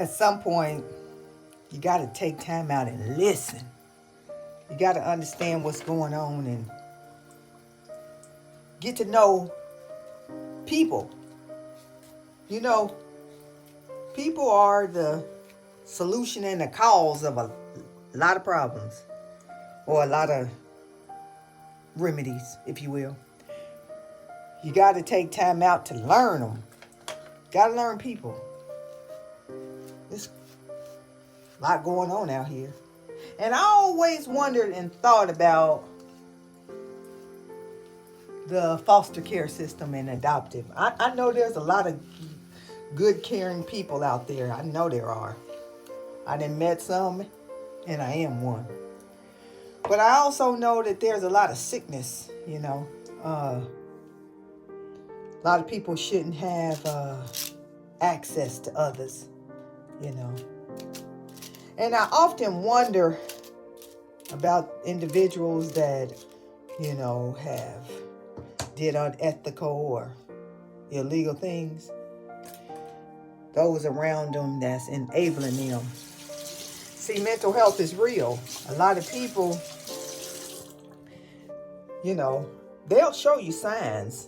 at some point, you got to take time out and listen. You got to understand what's going on and get to know people. You know, people are the solution and the cause of a lot of problems, or a lot of remedies, if you will. You got to take time out to learn them. Got to learn people. There's a lot going on out here. And I always wondered and thought about the foster care system and adoptive. I know there's a lot of good, caring people out there. I know there are. I done met some, and I am one. But I also know that there's a lot of sickness, you know. A lot of people shouldn't have access to others, you know. And I often wonder about individuals that, you know, did unethical or illegal things. Those around them that's enabling them. See, mental health is real. A lot of people, you know, they'll show you signs.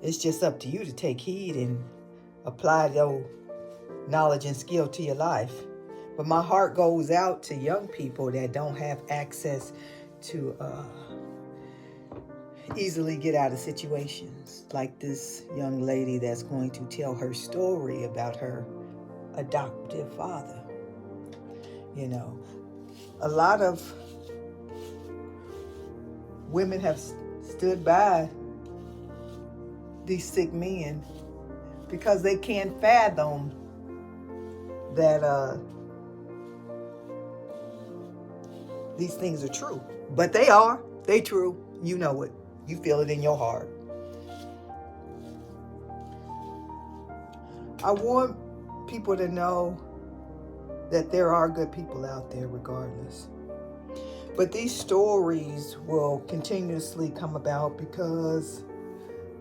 It's just up to you to take heed and apply those knowledge and skill to your life. But my heart goes out to young people that don't have access to easily get out of situations. Like this young lady that's going to tell her story about her adoptive father. You know, a lot of women have stood by these sick men because they can't fathom that these things are true. But they are. They true. You know it. You feel it in your heart. I want people to know that there are good people out there regardless. But these stories will continuously come about because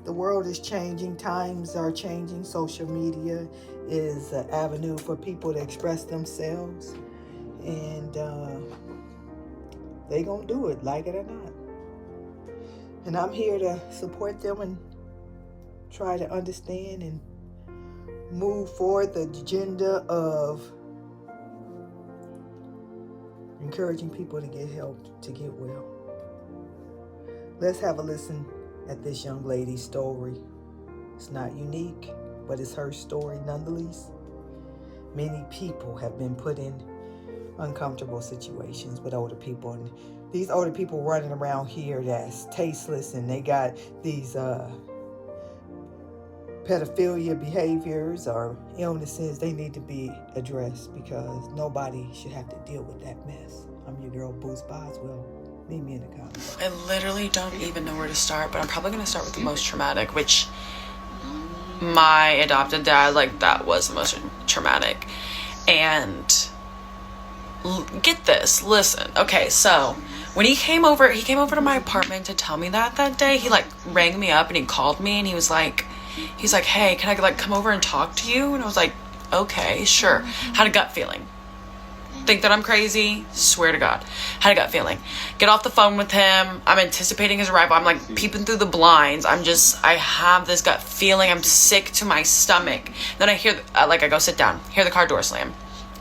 the world is changing. Times are changing. Social media is an avenue for people to express themselves. And they gonna do it, like it or not. And I'm here to support them and try to understand and move forward the agenda of encouraging people to get help, to get well. Let's have a listen at this young lady's story. It's not unique, but it's her story nonetheless. Many people have been put in uncomfortable situations with older people, and these older people running around here that's tasteless, and they got these pedophilia behaviors or illnesses. They need to be addressed because nobody should have to deal with that mess. I'm your girl, Booze Boswell. Meet me in the comments. I literally don't even know where to start, but I'm probably going to start with the most traumatic, which my adopted dad, like, that was the most traumatic. And get this, listen. Okay, so when he came over to my apartment to tell me that day. He like rang me up and he called me and he's like, hey, can I like come over and talk to you? And I was like, okay, sure. Had a gut feeling. Think that I'm crazy? Swear to God. Had a gut feeling. Get off the phone with him. I'm anticipating his arrival. I'm like peeping through the blinds. I have this gut feeling. I'm sick to my stomach. Then I hear, I go sit down, hear the car door slam.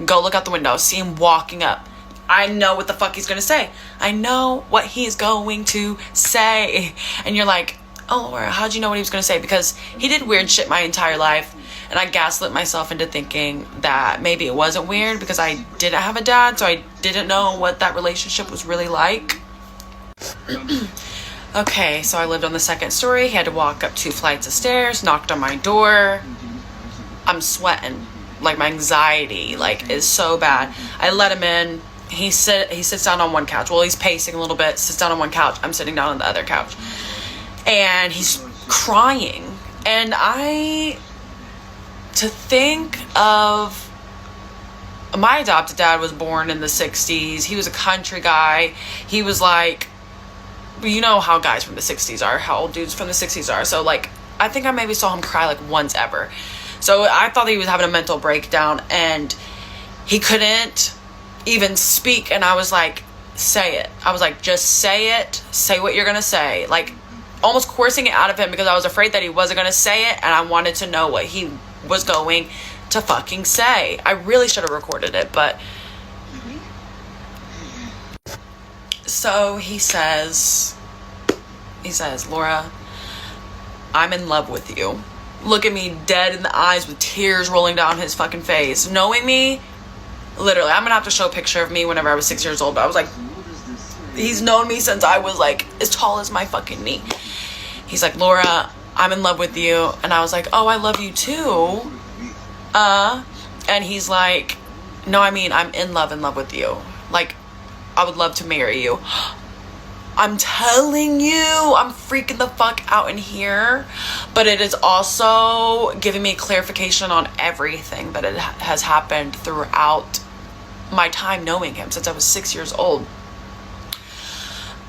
Go look out the window, see him walking up. I know what the fuck he's going to say. I know what he's going to say. And you're like, oh, Laura, how'd you know what he was going to say? Because he did weird shit my entire life. And I gaslit myself into thinking that maybe it wasn't weird because I didn't have a dad. So I didn't know what that relationship was really like. Okay, so I lived on the second story. He had to walk up 2 flights of stairs, knocked on my door. I'm sweating. Like, my anxiety, like, is so bad. I let him in. He sits down on one couch. Well, he's pacing a little bit, sits down on one couch. I'm sitting down on the other couch. And he's crying. And to think of, my adopted dad was born in the 60s. He was a country guy. He was like, you know how guys from the 60s are, how old dudes from the 60s are. So, like, I think I maybe saw him cry, like, once ever. So I thought he was having a mental breakdown, and he couldn't even speak. And I was like, say it. I was like, just say it. Say what you're going to say. Like, almost coercing it out of him, because I was afraid that he wasn't going to say it, and I wanted to know what he was going to fucking say. I really should have recorded it, but... So he says, Laura, I'm in love with you. Look at me dead in the eyes with tears rolling down his fucking face. Knowing me, literally, I'm gonna have to show a picture of me whenever I was 6 years old, but I was like, he's known me since I was like as tall as my fucking knee. He's like, Laura, I'm in love with you. And I was like, oh, I love you too. And he's like, no, I mean, I'm in love with you. Like, I would love to marry you. I'm telling you, I'm freaking the fuck out in here. But it is also giving me clarification on everything that has happened throughout my time knowing him since I was 6 years old.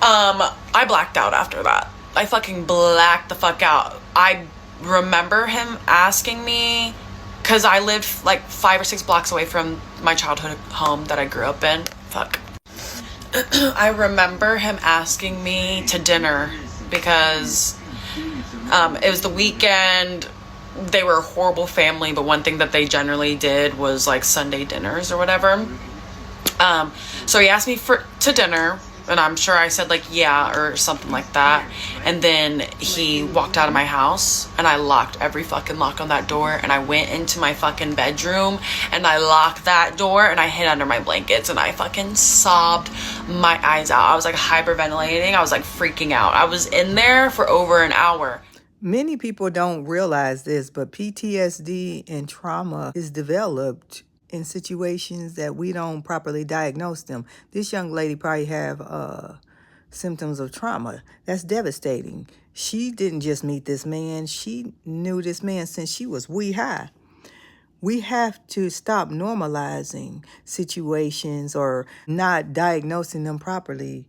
I blacked out after that. I fucking blacked the fuck out. I remember him asking me, because I lived like 5 or 6 blocks away from my childhood home that I grew up in. Fuck. I remember him asking me to dinner because it was the weekend. They were a horrible family, but one thing that they generally did was like Sunday dinners or whatever. So he asked me to dinner, and I'm sure I said like yeah or something like that. And then he walked out of my house, and I locked every fucking lock on that door, and I went into my fucking bedroom and I locked that door, and I hid under my blankets, and I fucking sobbed my eyes out. I was like hyperventilating. I was like freaking out. I was in there for over an hour. Many people don't realize this, but PTSD and trauma is developed in situations that we don't properly diagnose them. This young lady probably have symptoms of trauma. That's devastating. She didn't just meet this man. She knew this man since she was wee high. We have to stop normalizing situations or not diagnosing them properly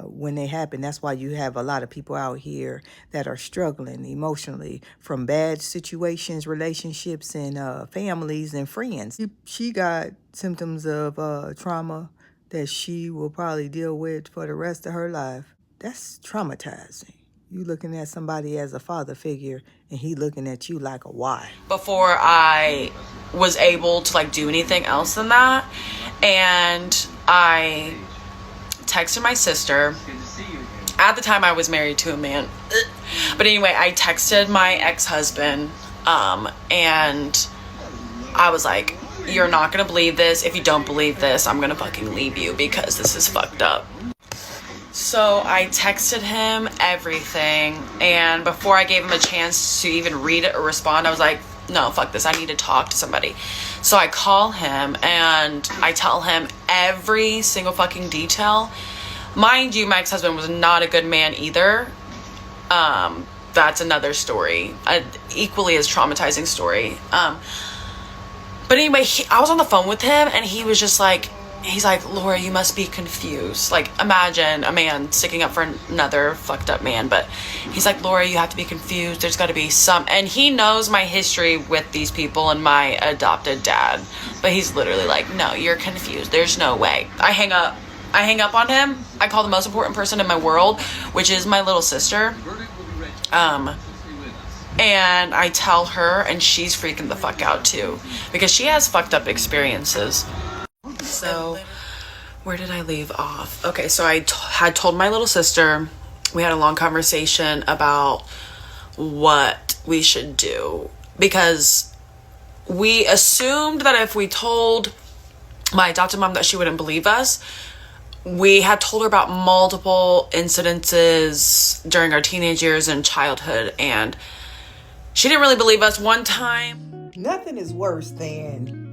when they happen. That's why you have a lot of people out here that are struggling emotionally from bad situations, relationships, and families and friends. She got symptoms of trauma that she will probably deal with for the rest of her life. That's traumatizing. You looking at somebody as a father figure, and he looking at you like a why. Before I was able to like do anything else than that, and I texted my sister. At the time, I was married to a man. But anyway, I texted my ex-husband, and I was like, you're not gonna believe this. If you don't believe this, I'm gonna fucking leave you because this is fucked up. So I texted him everything, and before I gave him a chance to even read it or respond, I was like, no, fuck this, I need to talk to somebody. So I call him, and I tell him every single fucking detail. Mind you, my ex-husband was not a good man either. That's another story, an equally as traumatizing story. But anyway, I was on the phone with him, and he was just like, he's like, Laura, you must be confused. Like, imagine a man sticking up for another fucked up man. But he's like, Laura, you have to be confused. There's got to be some. And he knows my history with these people and my adopted dad. But he's literally like, no, you're confused. There's no way. I hang up on him. I call the most important person in my world, which is my little sister. And I tell her, and she's freaking the fuck out too, because she has fucked up experiences. So, where did I leave off? Okay, so I had told my little sister, we had a long conversation about what we should do, because we assumed that if we told my adopted mom that she wouldn't believe us. We had told her about multiple incidences during our teenage years and childhood, and she didn't really believe us. One time, nothing is worse than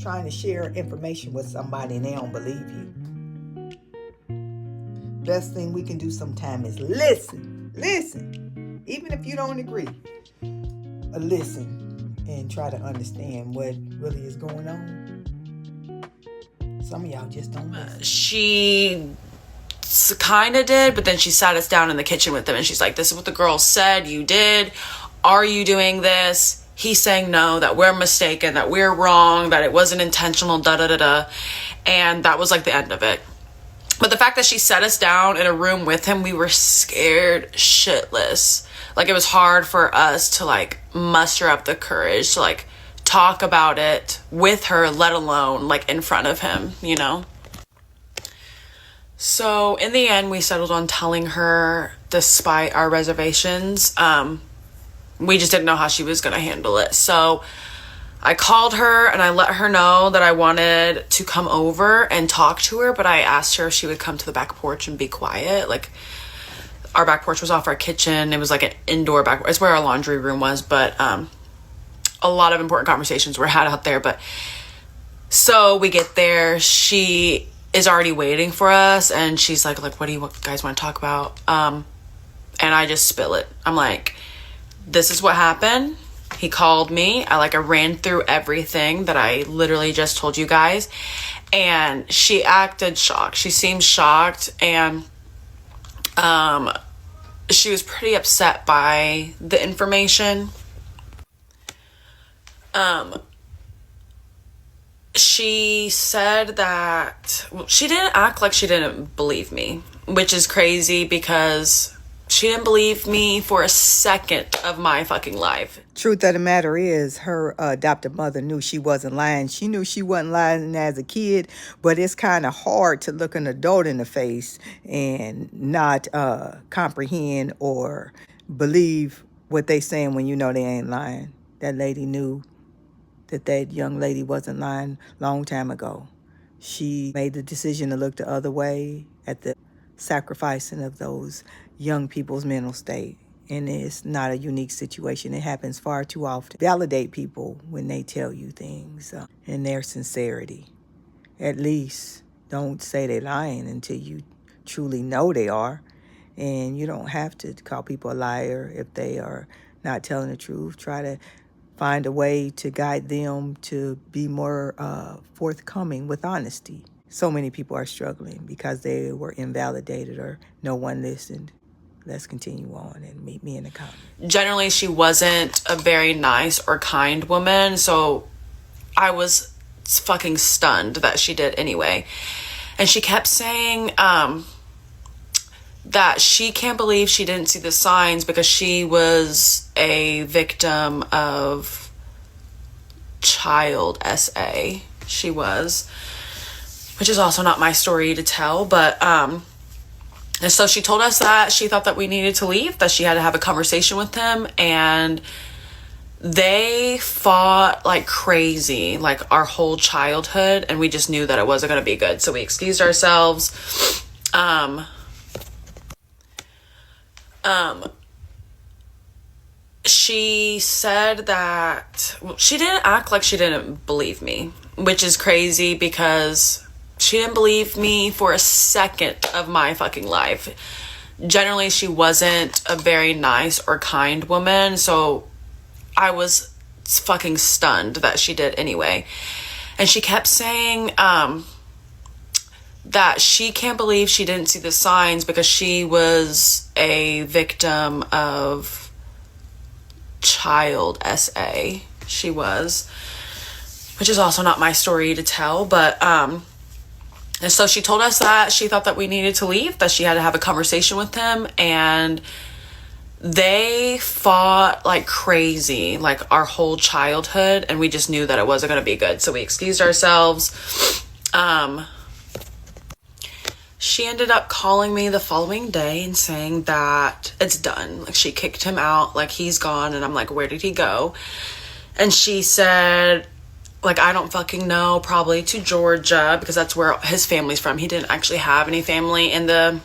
trying to share information with somebody and they don't believe you. Best thing we can do sometime is listen. Even if you don't agree, listen and try to understand what really is going on. Some of y'all just don't listen. She kind of did, but then she sat us down in the kitchen with them, and she's like, this is what the girl said you did. Are you doing this? he's saying no, that we're mistaken, that we're wrong, that it wasn't intentional, da da da da. And that was like the end of it. But the fact that she set us down in a room with him, we were scared shitless. Like, it was hard for us to like muster up the courage to like talk about it with her, let alone like in front of him, you know? So in the end, we settled on telling her despite our reservations. We just didn't know how she was going to handle it. So I called her and I let her know that I wanted to come over and talk to her, but I asked her if she would come to the back porch and be quiet. Like, our back porch was off our kitchen. It was like an indoor back. It's where our laundry room was, but a lot of important conversations were had out there. But so we get there. She is already waiting for us, and she's like, what do you guys want to talk about? And I just spill it. I'm like, this is what happened. He called me. I ran through everything that I literally just told you guys. And she acted shocked. She seemed shocked. And she was pretty upset by the information. She said that, she didn't act like she didn't believe me, which is crazy because she didn't believe me for a second of my fucking life. Truth of the matter is, her adoptive mother knew she wasn't lying. She knew she wasn't lying as a kid, but it's kind of hard to look an adult in the face and not comprehend or believe what they saying when you know they ain't lying. That lady knew that young lady wasn't lying long time ago. She made the decision to look the other way at the sacrificing of those young people's mental state. And it's not a unique situation. It happens far too often. Validate people when they tell you things in their sincerity. At least don't say they're lying until you truly know they are. And you don't have to call people a liar if they are not telling the truth. Try to find a way to guide them to be more forthcoming with honesty. So many people are struggling because they were invalidated or no one listened. Let's continue on and meet me in the comments. Generally, she wasn't a very nice or kind woman, so I was fucking stunned that she did anyway. And she kept saying that she can't believe she didn't see the signs because she was a victim of child SA. She was, which is also not my story to tell, but and so she told us that she thought that we needed to leave, that she had to have a conversation with him, and they fought like crazy, like our whole childhood, and we just knew that it wasn't going to be good. So we excused ourselves. She said that, she didn't act like she didn't believe me, which is crazy because she didn't believe me for a second of my fucking life. Generally, she wasn't a very nice or kind woman, so I was fucking stunned that she did anyway. And she kept saying that she can't believe she didn't see the signs because she was a victim of child SA. She was, which is also not my story to tell, but and so she told us that she thought that we needed to leave, that she had to have a conversation with him, and they fought like crazy, like our whole childhood, and we just knew that it wasn't going to be good. So we excused ourselves. She ended up calling me the following day and saying that it's done. Like, she kicked him out, like he's gone. And I'm like, where did he go? And she said, like, I don't fucking know, probably to Georgia, because that's where his family's from. He didn't actually have any family in the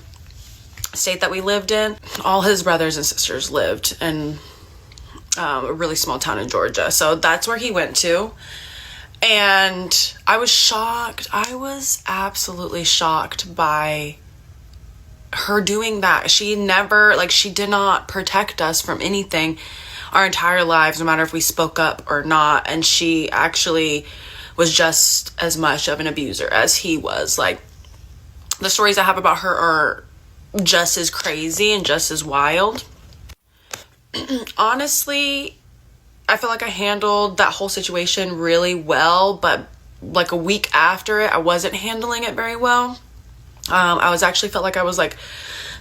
state that we lived in. All his brothers and sisters lived in a really small town in Georgia. So that's where he went to. And I was shocked. I was absolutely shocked by her doing that. She never, like, she did not protect us from anything our entire lives, no matter if we spoke up or not. And she actually was just as much of an abuser as he was. Like, the stories I have about her are just as crazy and just as wild. Honestly, I feel like I handled that whole situation really well, but like a week after it, I wasn't handling it very well. I was actually felt like I was like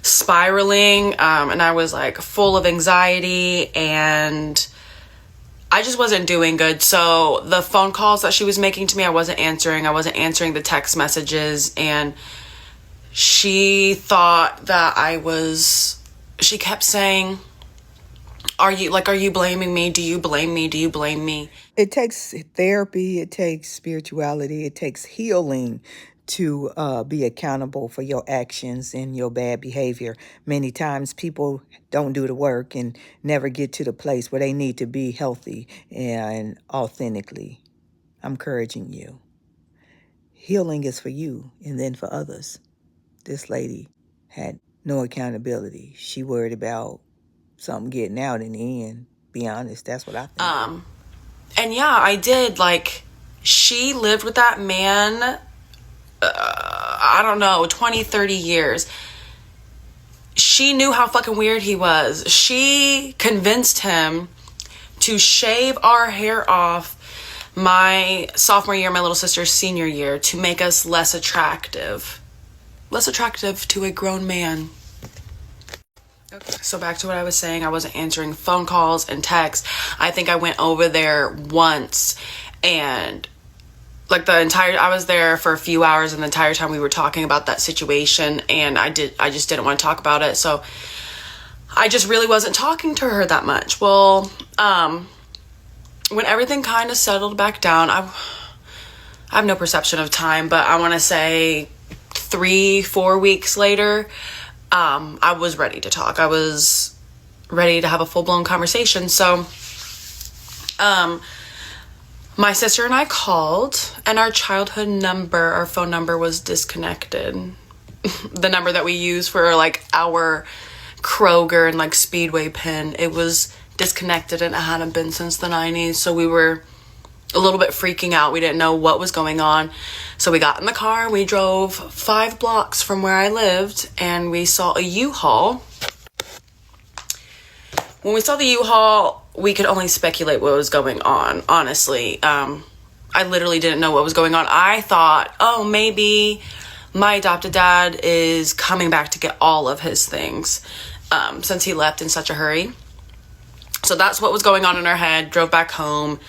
spiraling, and I was like full of anxiety, and I just wasn't doing good. So the phone calls that she was making to me, I wasn't answering. I wasn't answering the text messages, and she thought that she kept saying, are you blaming me? Do you blame me? Do you blame me? It takes therapy, it takes spirituality, it takes healing to be accountable for your actions and your bad behavior. Many times people don't do the work and never get to the place where they need to be healthy and authentically. I'm encouraging you. Healing is for you and then for others. This lady had no accountability. She worried about something getting out in the end. Be honest, that's what I think. And yeah, I did. Like, she lived with that man, I don't know, 20, 30 years. She knew how fucking weird he was. She convinced him to shave our hair off my sophomore year, my little sister's senior year, to make us less attractive. Less attractive to a grown man. Okay. So back to what I was saying, I wasn't answering phone calls and texts. I think I went over there once, and like I was there for a few hours, and the entire time we were talking about that situation, and I just didn't want to talk about it. So I just really wasn't talking to her that much. Well, when everything kind of settled back down, I have no perception of time, but I want to say 3-4 weeks later, I was ready to talk. I was ready to have a full-blown conversation. So, my sister and I called, and our phone number was disconnected. The number that we use for like our Kroger and like Speedway pin, it was disconnected, and it hadn't been since the 90s. So we were a little bit freaking out. We didn't know what was going on. So we got in the car, we drove 5 blocks from where I lived, and we saw a U-Haul. When we saw the U-Haul, we could only speculate what was going on, honestly. I literally didn't know what was going on. I thought, oh, maybe my adopted dad is coming back to get all of his things, since he left in such a hurry. So that's what was going on in our head. Drove back home.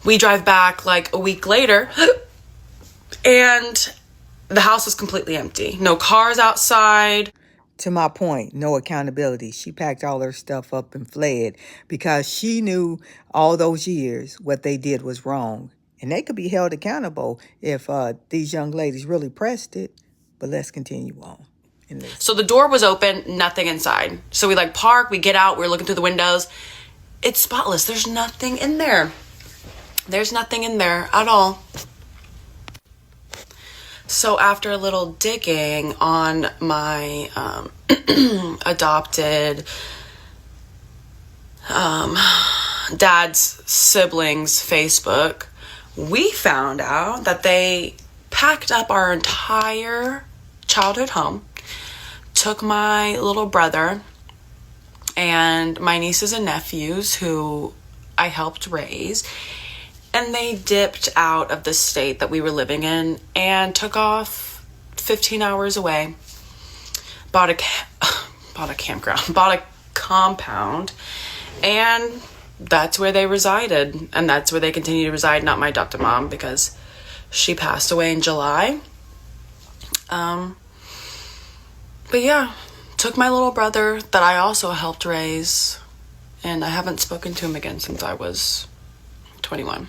We drive back like a week later, and the house was completely empty. No cars outside. To my point, no accountability. She packed all her stuff up and fled because she knew all those years what they did was wrong. And they could be held accountable if these young ladies really pressed it. But let's continue on. So the door was open, nothing inside. So we like park, we get out, we're looking through the windows. It's spotless. There's nothing in there. There's nothing in there at all. So after a little digging on my adopted dad's siblings' Facebook, we found out that they packed up our entire childhood home, took my little brother and my nieces and nephews, who I helped raise, and they dipped out of the state that we were living in and took off 15 hours away. Bought a compound, and that's where they resided, and that's where they continue to reside. Not my adopted mom, because she passed away in July. But yeah, took my little brother that I also helped raise, and I haven't spoken to him again since I was 21.